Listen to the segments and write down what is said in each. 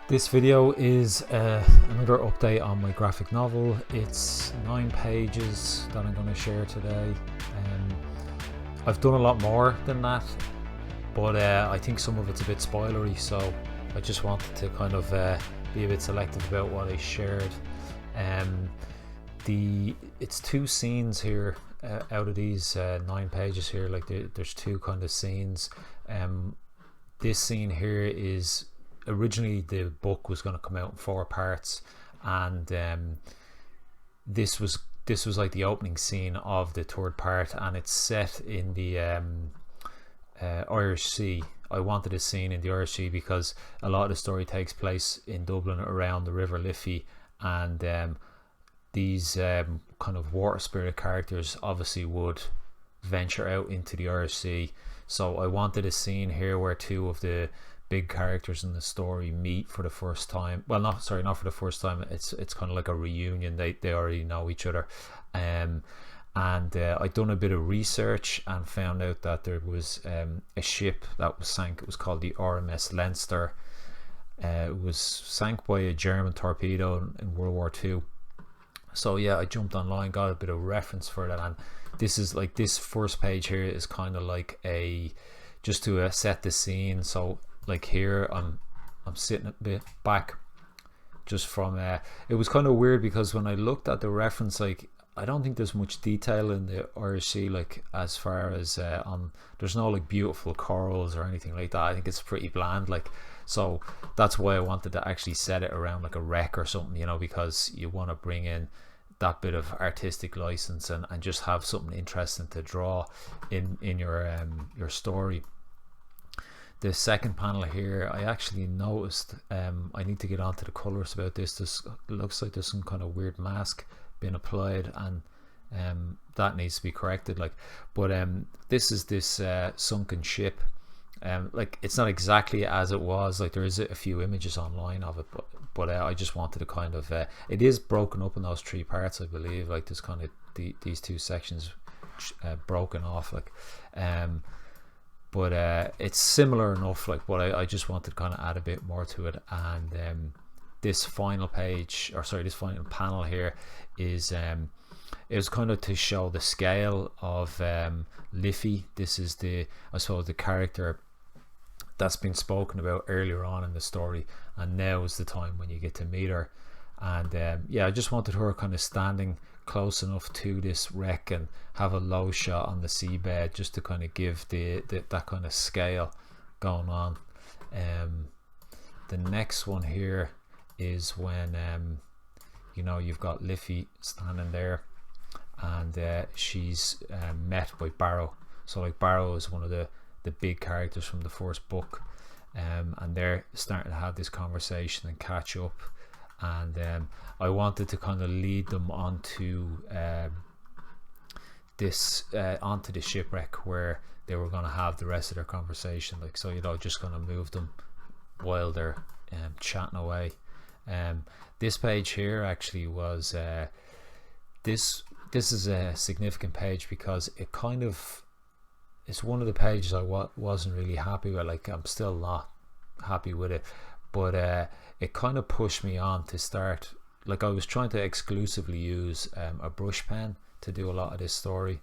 This video is another update on my graphic novel. It's 9 pages that I'm going to share today. I've done a lot more than that, but I think some of it's a bit spoilery, so I just wanted to kind of be a bit selective about what I shared. It's 2 scenes here out of these 9 pages here. Like there's 2 kind of scenes. This scene here is originally the book was going to come out in 4 parts, and this was like the opening scene of the 3rd part, and it's set in the Irish Sea. I wanted a scene in the Irish Sea because a lot of the story takes place in Dublin around the River Liffey, and these kind of water spirit characters obviously would venture out into the Irish Sea. So I wanted a scene here where 2 of the big characters in the story meet for the first time. Well, not for the first time. It's kind of like a reunion. They already know each other. And I'd done a bit of research and found out that there was a ship that was sank. It was called the RMS Leinster. It was sank by a German torpedo in World War II. So yeah, I jumped online, got a bit of reference for that, and this is like, this first page here is kind of like just to set the scene. So like here I'm sitting a bit back just from it was kind of weird because when I looked at the reference, like I don't think there's much detail in the Irish Sea, like as far as there's no like beautiful corals or anything like that. I think it's pretty bland, like, so that's why I wanted to actually set it around like a wreck or something, you know, because you want to bring in that bit of artistic license and just have something interesting to draw in your story. The second panel here, I actually noticed I need to get onto the colors about this. This looks like there's some kind of weird mask being applied, and that needs to be corrected, like, but this is this sunken ship. Like it's not exactly as it was, like there is a few images online of it, but I just wanted to kind of it is broken up in those 3 parts, I believe. Like there's kind of these 2 sections broken off, like but it's similar enough, like, but I just wanted to kind of add a bit more to it. And this final page, or sorry, this final panel here is it was kind of to show the scale of Liffey. This is I suppose the character that's been spoken about earlier on in the story, and now is the time when you get to meet her. And yeah, I just wanted her kind of standing close enough to this wreck and have a low shot on the seabed, just to kind of give that kind of scale going on. The next one here is when you know, you've got Liffey standing there, and she's met by Barrow. So like Barrow is one of the big characters from the first book, and they're starting to have this conversation and catch up. And I wanted to kind of lead them onto onto the shipwreck where they were going to have the rest of their conversation, like, so, you know, just going to move them while they're chatting away. This page here actually was this is a significant page because it kind of, it's one of the pages I wasn't really happy with. Like, I'm still not happy with it, but it kind of pushed me on to start, like, I was trying to exclusively use a brush pen to do a lot of this story.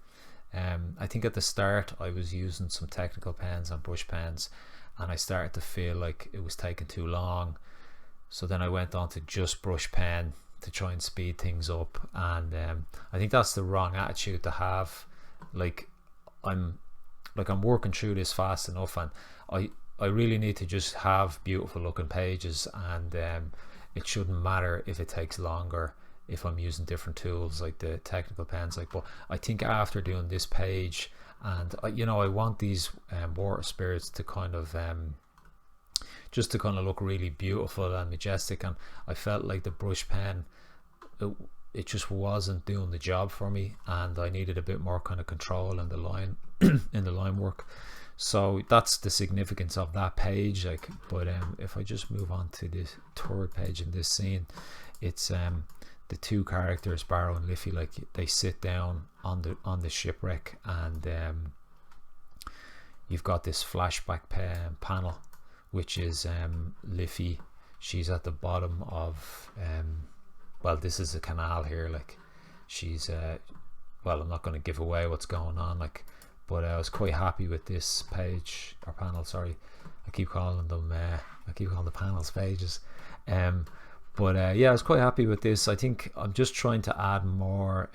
I think at the start I was using some technical pens and brush pens, and I started to feel like it was taking too long, so then I went on to just brush pen to try and speed things up. And I think that's the wrong attitude to have. Like, I'm working through this fast enough, and I really need to just have beautiful looking pages, and it shouldn't matter if it takes longer if I'm using different tools like the technical pens, like. But I think after doing this page, and you know, I want these water spirits to kind of just to kind of look really beautiful and majestic, and I felt like the brush pen, it just wasn't doing the job for me, and I needed a bit more kind of control in the line in the line work. So that's the significance of that page, like. But if I just move on to the 3rd page in this scene, it's the 2 characters, Barrow and Liffey, like, they sit down on the shipwreck, and you've got this flashback panel, which is Liffey she's at the bottom of well, this is a canal here, like she's well, I'm not going to give away what's going on, like, but I was quite happy with this page, or panel, sorry. I keep calling them the panels pages. But yeah, I was quite happy with this. I think I'm just trying to add more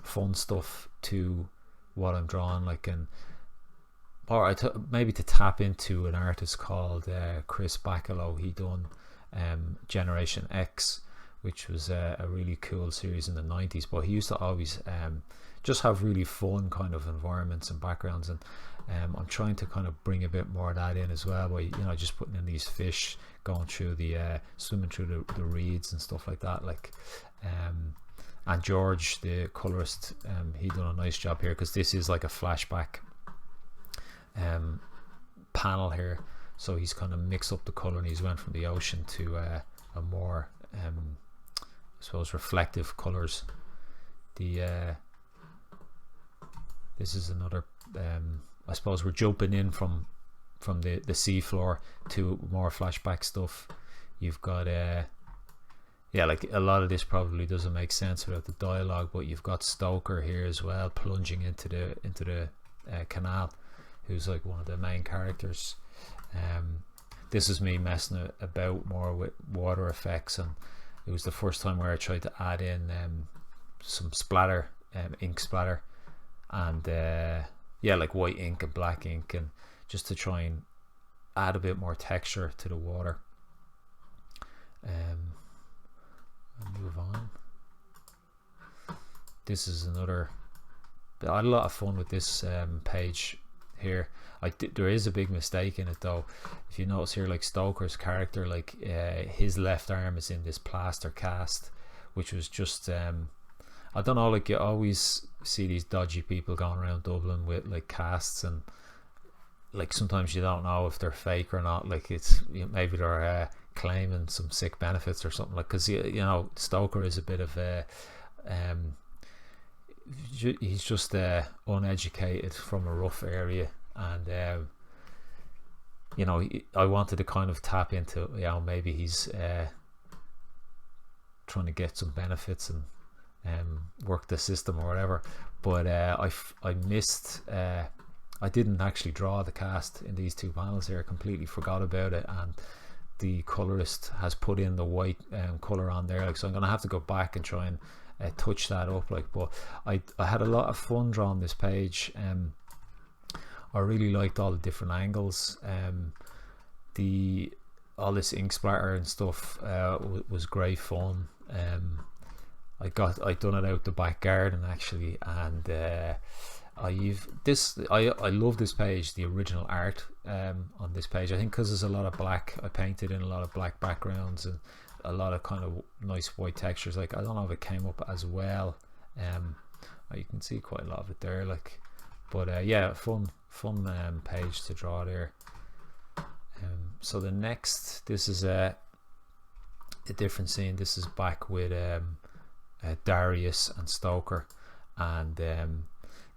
fun stuff to what I'm drawing, like, and or maybe to tap into an artist called Chris Bacalo. He done Generation X, which was a really cool series in the 90s, but he used to always just have really fun kind of environments and backgrounds, and I'm trying to kind of bring a bit more of that in as well, by, you know, just putting in these fish going through the swimming through the reeds and stuff like that, like, and George, the colorist, he done a nice job here, because this is like a flashback panel here, so he's kind of mixed up the color, and he's went from the ocean to a more I suppose reflective colors. The this is another I suppose we're jumping in from the seafloor to more flashback stuff. You've got yeah, like a lot of this probably doesn't make sense without the dialogue, but you've got Stoker here as well, plunging into the canal, who's like one of the main characters. This is me messing about more with water effects, and it was the first time where I tried to add in some splatter, ink splatter, and yeah, like white ink and black ink, and just to try and add a bit more texture to the water. I'll move on. This is another. I had a lot of fun with this page here. There is a big mistake in it though. If you notice here, like Stoker's character, like his left arm is in this plaster cast, which was just I don't know, like you always see these dodgy people going around Dublin with like casts, and like sometimes you don't know if they're fake or not, like it's, you know, maybe they're claiming some sick benefits or something, like, because you know, Stoker is a bit of a he's just uneducated from a rough area, and you know, I wanted to kind of tap into, you know, maybe he's trying to get some benefits and work the system or whatever, but I missed I didn't actually draw the cast in these two panels here. I completely forgot about it, and the colorist has put in the white color on there, like, so I'm gonna have to go back and try and touch that up, like, but I had a lot of fun drawing this page. I really liked all the different angles. All this ink splatter and stuff was great fun. I done it out the back garden actually, and I love this page, the original art on this page. I think because there's a lot of black, I painted in a lot of black backgrounds and a lot of kind of nice white textures. Like, I don't know if it came up as well. You can see quite a lot of it there, like, but yeah, fun page to draw there. So the next, this is a different scene. This is back with Darius and Stoker, and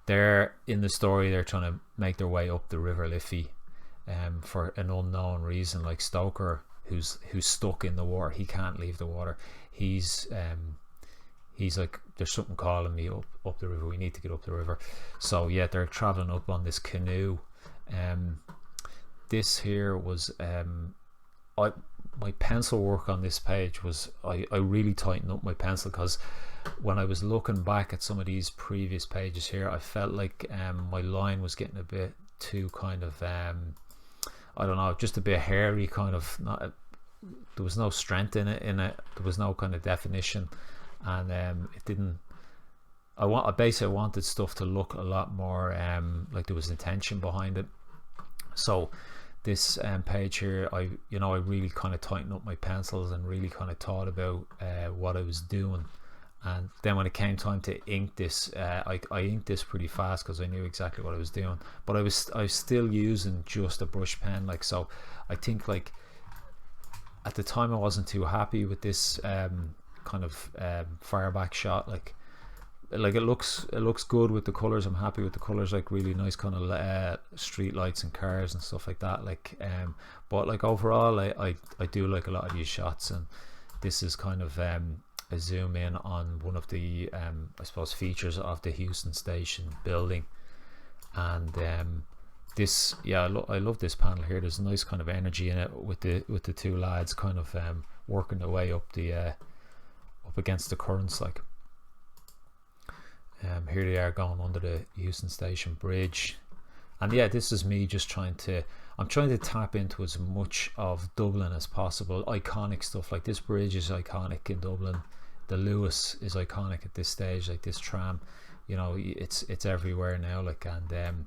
they're in the story, they're trying to make their way up the River Liffey for an unknown reason. Like Stoker, who's stuck in the water, he can't leave the water. He's like, there's something calling me up the river, we need to get up the river. So yeah, they're traveling up on this canoe. This here was my pencil work on this page was, I really tightened up my pencil, because when I was looking back at some of these previous pages here, I felt like my line was getting a bit too kind of I don't know, just a bit hairy, kind of, not, there was no strength in it, there was no kind of definition, and it didn't, I basically wanted stuff to look a lot more like there was intention behind it. So this page here, I really kind of tightened up my pencils and really kind of thought about what I was doing. And then when it came time to ink this, I inked this pretty fast because I knew exactly what I was doing, but I was still using just a brush pen, like, so I think, like, at the time I wasn't too happy with this kind of far back shot, like, like it looks good with the colors. I'm happy with the colors, like really nice kind of street lights and cars and stuff like that, like but like overall I do like a lot of these shots, and this is kind of a zoom in on one of the I suppose features of the Houston station building. And this, yeah, I love this panel here. There's a nice kind of energy in it with the two lads kind of working their way up the up against the currents, like here they are going under the Houston station bridge. And yeah, this is me just I'm trying to tap into as much of Dublin as possible. Iconic stuff, like this bridge is iconic in Dublin, the Lewis is iconic at this stage, like this tram, you know, it's everywhere now, like. And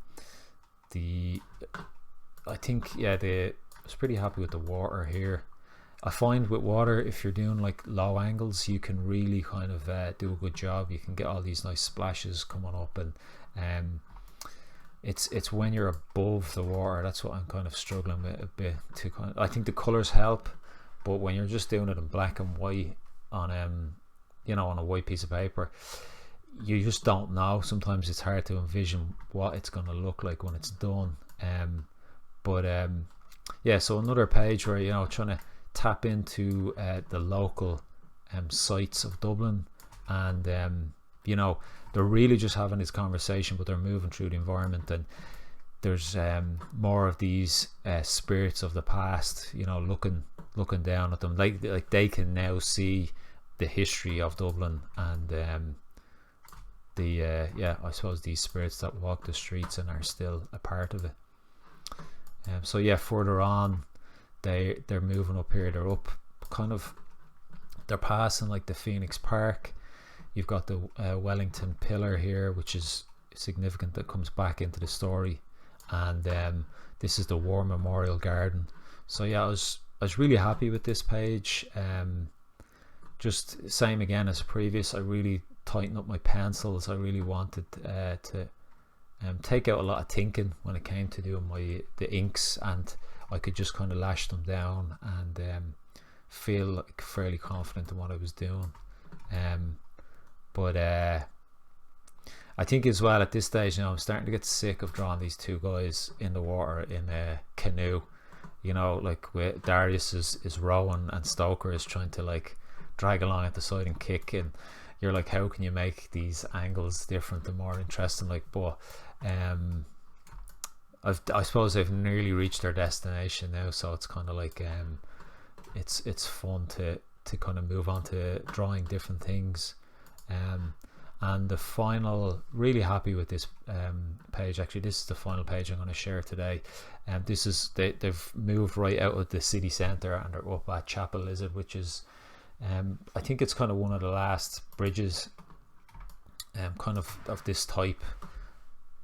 I think, yeah, I was pretty happy with the water here. I find with water, if you're doing like low angles, you can really kind of do a good job. You can get all these nice splashes coming up, and it's when you're above the water, that's what I'm kind of struggling with a bit. I think the colors help, but when you're just doing it in black and white on you know, on a white piece of paper, you just don't know. Sometimes it's hard to envision what it's going to look like when it's done. Yeah, so another page where, you know, trying to tap into the local sites of Dublin, and you know, they're really just having this conversation, but they're moving through the environment, and there's more of these spirits of the past, you know, looking down at them, like they can now see the history of Dublin, and yeah, I suppose these spirits that walk the streets and are still a part of it. So yeah, further on, they're moving up here. They're up they're passing like the Phoenix Park. You've got the Wellington Pillar here, which is significant, that comes back into the story. And this is the War Memorial Garden. So yeah, I was really happy with this page. Just same again as previous, I really tightened up my pencils. I really wanted to take out a lot of thinking when it came to doing the inks, and I could just kind of lash them down and feel like fairly confident in what I was doing. But I think as well at this stage, you know, I'm starting to get sick of drawing these two guys in the water in a canoe. You know, like with Darius is rowing and Stoker is trying to like drag along at the side and kick, and you're like, how can you make these angles different and more interesting? Like, but I suppose they've nearly reached their destination now, so it's kind of like it's fun to kind of move on to drawing different things. And the final, really happy with this page. Actually, this is the final page I'm going to share today. This is they've moved right out of the city centre, and they're up at Chapel Lizard, which is I think it's kind of one of the last bridges kind of this type.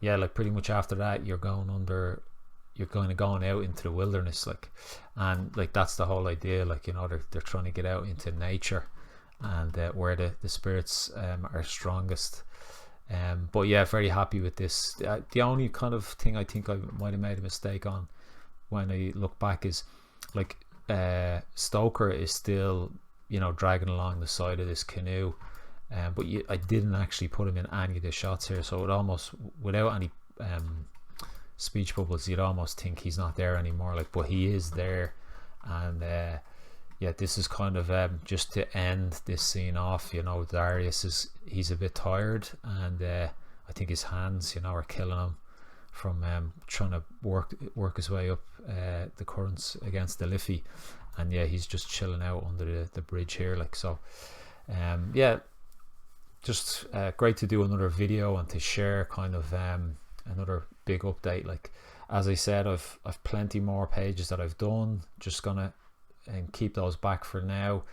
Yeah, like pretty much after that you're going out into the wilderness, like, and like that's the whole idea, like, you know, they're trying to get out into nature, and where the spirits are strongest. But yeah, very happy with this. The only kind of thing I think I might have made a mistake on when I look back is like Stoker is still, you know, dragging along the side of this canoe, but I didn't actually put him in any of the shots here, so it almost, without any speech bubbles, you'd almost think he's not there anymore, like, but he is there. And yeah, this is kind of just to end this scene off. You know, Darius he's a bit tired, and I think his hands, you know, are killing him from trying to work his way up the currents against the Liffey. And yeah, he's just chilling out under the bridge here, like. So yeah, just great to do another video and to share kind of another big update. Like, as I said, I've plenty more pages that I've done, just gonna keep those back for now.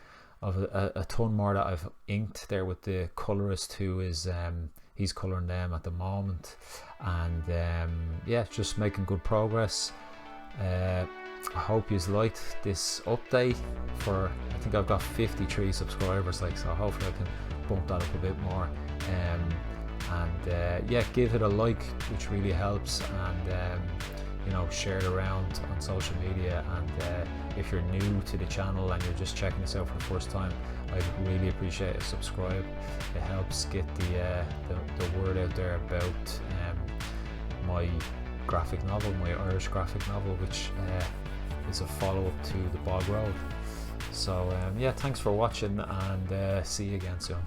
I've a ton more that I've inked there with the colorist who is he's coloring them at the moment. And yeah, just making good progress. I hope you liked this update. I think I've got 53 subscribers, like, so hopefully I can bump that up a bit more. And yeah, give it a like, which really helps. And shared around on social media. And if you're new to the channel and you're just checking this out for the first time, I'd really appreciate a subscribe. It helps get the word out there about my graphic novel, my Irish graphic novel, which is a follow-up to the Bog Road. So yeah, thanks for watching, and see you again soon.